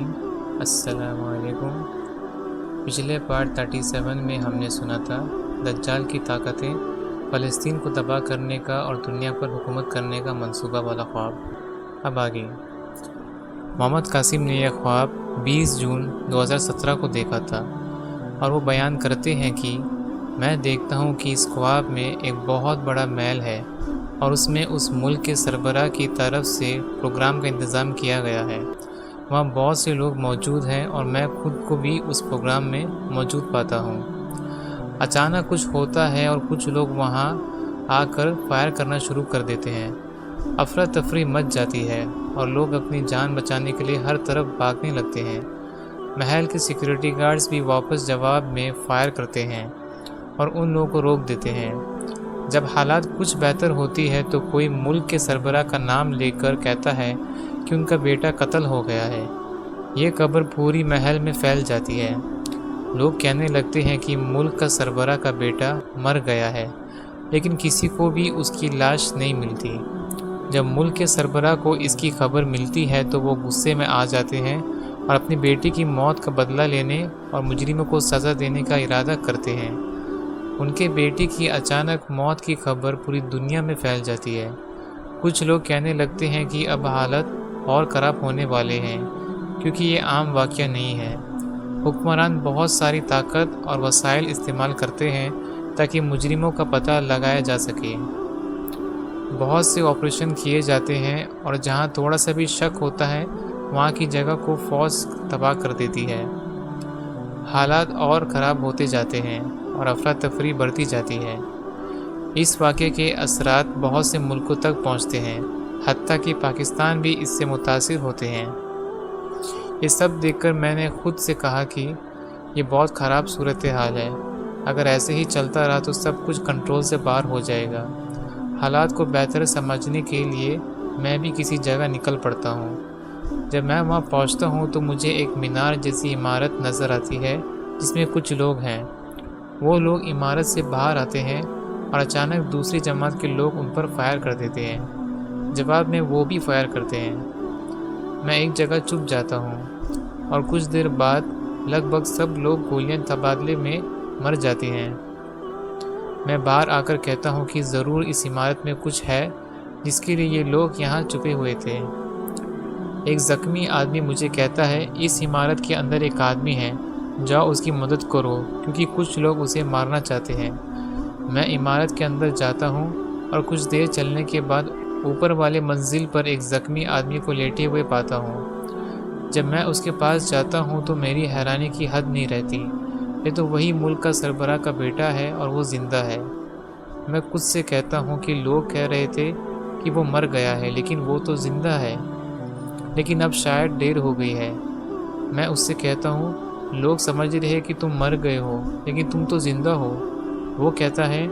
الرحیم۔ السلام علیکم۔ پچھلے پارٹ 37 میں ہم نے سنا تھا دجال کی طاقتیں، فلسطین کو تباہ کرنے کا اور دنیا پر حکومت کرنے کا منصوبہ والا خواب۔ اب آگے محمد قاسم نے یہ خواب 20 جون 2017 کو دیکھا تھا، اور وہ بیان کرتے ہیں کہ میں دیکھتا ہوں کہ اس خواب میں ایک بہت بڑا محل ہے اور اس میں اس ملک کے سربراہ کی طرف سے پروگرام کا انتظام کیا گیا ہے۔ وہاں بہت سے لوگ موجود ہیں اور میں خود کو بھی اس پروگرام میں موجود پاتا ہوں۔ اچانک کچھ ہوتا ہے اور کچھ لوگ وہاں آ کر فائر کرنا شروع کر دیتے ہیں۔ افراتفری مچ جاتی ہے اور لوگ اپنی جان بچانے کے لیے ہر طرف بھاگنے لگتے ہیں۔ محل کے سیکیورٹی گارڈز بھی واپس جواب میں فائر کرتے ہیں اور ان لوگوں کو روک دیتے ہیں۔ جب حالات کچھ بہتر ہوتی ہے تو کوئی ملک کے سربراہ کا نام لے کر کہتا ہے کہ ان کا بیٹا قتل ہو گیا ہے۔ یہ خبر پوری محل میں پھیل جاتی ہے۔ لوگ کہنے لگتے ہیں کہ ملک کا سربراہ کا بیٹا مر گیا ہے، لیکن کسی کو بھی اس کی لاش نہیں ملتی۔ جب ملک کے سربراہ کو اس کی خبر ملتی ہے تو وہ غصے میں آ جاتے ہیں اور اپنی بیٹی کی موت کا بدلہ لینے اور مجرموں کو سزا دینے کا ارادہ کرتے ہیں۔ ان کے بیٹی کی اچانک موت کی خبر پوری دنیا میں پھیل جاتی ہے۔ کچھ لوگ کہنے لگتے ہیں کہ اب حالت اور خراب ہونے والے ہیں، کیونکہ یہ عام واقعہ نہیں ہے۔ حکمران بہت ساری طاقت اور وسائل استعمال کرتے ہیں تاکہ مجرموں کا پتہ لگایا جا سکے۔ بہت سے آپریشن کیے جاتے ہیں اور جہاں تھوڑا سا بھی شک ہوتا ہے وہاں کی جگہ کو فوج تباہ کر دیتی ہے۔ حالات اور خراب ہوتے جاتے ہیں اور افراتفری بڑھتی جاتی ہے۔ اس واقعے کے اثرات بہت سے ملکوں تک پہنچتے ہیں، حتیٰ کہ پاکستان بھی اس سے متاثر ہوتے ہیں۔ یہ سب دیکھ کر میں نے خود سے کہا کہ یہ بہت خراب صورتحال ہے۔ اگر ایسے ہی چلتا رہا تو سب کچھ کنٹرول سے باہر ہو جائے گا۔ حالات کو بہتر سمجھنے کے لیے میں بھی کسی جگہ نکل پڑتا ہوں۔ جب میں وہاں پہنچتا ہوں تو مجھے ایک مینار جیسی عمارت نظر آتی ہے جس میں کچھ لوگ ہیں۔ وہ لوگ عمارت سے باہر آتے ہیں اور اچانک دوسری جماعت کے لوگ ان پر فائر کر دیتے ہیں۔ جواب میں وہ بھی فائر کرتے ہیں۔ میں ایک جگہ چھپ جاتا ہوں اور کچھ دیر بعد لگ بھگ سب لوگ گولیاں تبادلے میں مر جاتے ہیں۔ میں باہر آ کر کہتا ہوں کہ ضرور اس عمارت میں کچھ ہے جس کے لیے یہ لوگ یہاں چھپے ہوئے تھے۔ ایک زخمی آدمی مجھے کہتا ہے اس عمارت کے اندر ایک آدمی ہے، جاؤ اس کی مدد کرو کیونکہ کچھ لوگ اسے مارنا چاہتے ہیں۔ میں عمارت کے اندر جاتا ہوں اور کچھ دیر چلنے کے بعد اوپر والے منزل پر ایک زخمی آدمی کو لیٹے ہوئے پاتا ہوں۔ جب میں اس کے پاس جاتا ہوں تو میری حیرانی کی حد نہیں رہتی۔ یہ تو وہی ملک کا سربراہ کا بیٹا ہے اور وہ زندہ ہے۔ میں خود سے کہتا ہوں کہ لوگ کہہ رہے تھے کہ وہ مر گیا ہے، لیکن وہ تو زندہ ہے۔ لیکن اب شاید دیر ہو گئی ہے۔ میں اس سے کہتا ہوں لوگ سمجھ رہے ہیں کہ تم مر گئے ہو، لیکن تم تو زندہ ہو۔ وہ کہتا ہے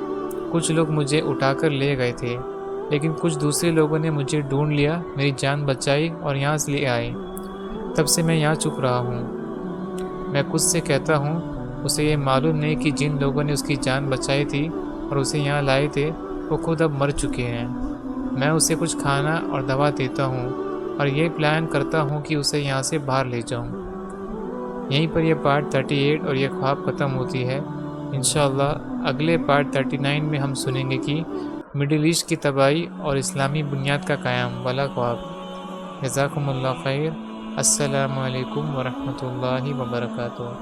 کچھ لوگ مجھے اٹھا کر لے گئے تھے، لیکن کچھ دوسرے لوگوں نے مجھے ڈھونڈ لیا، میری جان بچائی اور یہاں سے لے آئے۔ تب سے میں یہاں چھپ رہا ہوں۔ میں خود سے کہتا ہوں اسے یہ معلوم نہیں کہ جن لوگوں نے اس کی جان بچائی تھی اور اسے یہاں لائے تھے وہ خود اب مر چکے ہیں۔ میں اسے کچھ کھانا اور دوا دیتا ہوں اور یہ پلان کرتا ہوں کہ اسے یہاں سے باہر لے جاؤں۔ یہیں پر یہ پارٹ 38 اور یہ خواب ختم ہوتی ہے۔ انشاءاللہ اگلے پارٹ 39 میں ہم سنیں گے کہ مڈل ایسٹ کی تباہی اور اسلامی بنیاد کا قیام والا خواب۔ جزاکم اللہ خیر۔ السلام علیکم ورحمۃ اللہ وبرکاتہ۔